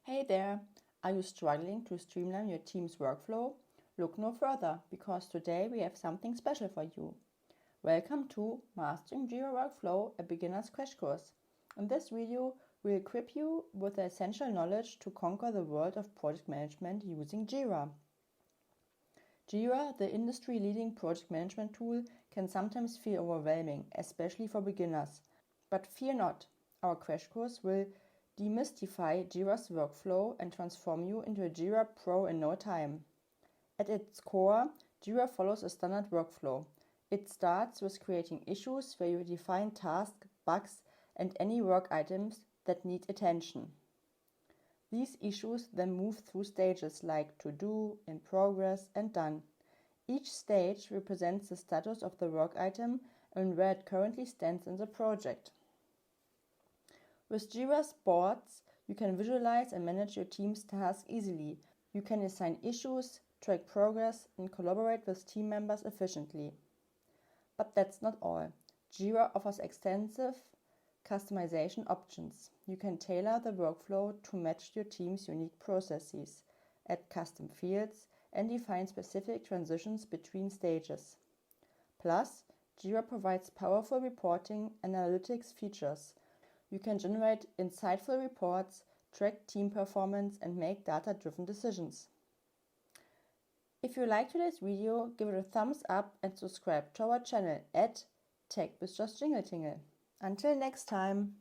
Hey there! Are you struggling to streamline your team's workflow? Look no further, because today we have something special for you. Welcome to Mastering JIRA Workflow, a beginner's crash course. In this video, we'll equip you with the essential knowledge to conquer the world of project management using JIRA. JIRA, the industry-leading project management tool, can sometimes feel overwhelming, especially for beginners. But fear not, our crash course will demystify JIRA's workflow and transform you into a JIRA pro in no time. At its core, JIRA follows a standard workflow. It starts with creating issues where you define tasks, bugs, and any work items that need attention. These issues then move through stages like to do, in progress, and done. Each stage represents the status of the work item and where it currently stands in the project. With JIRA's boards, you can visualize and manage your team's tasks easily. You can assign issues, track progress, and collaborate with team members efficiently. But that's not all. JIRA offers extensive customization options. You can tailor the workflow to match your team's unique processes, add custom fields, and define specific transitions between stages. Plus, JIRA provides powerful reporting and analytics features. You can generate insightful reports, track team performance, and make data-driven decisions. If you liked today's video, give it a thumbs up and subscribe to our channel at Tech with Just Jingle Tingle. Until next time!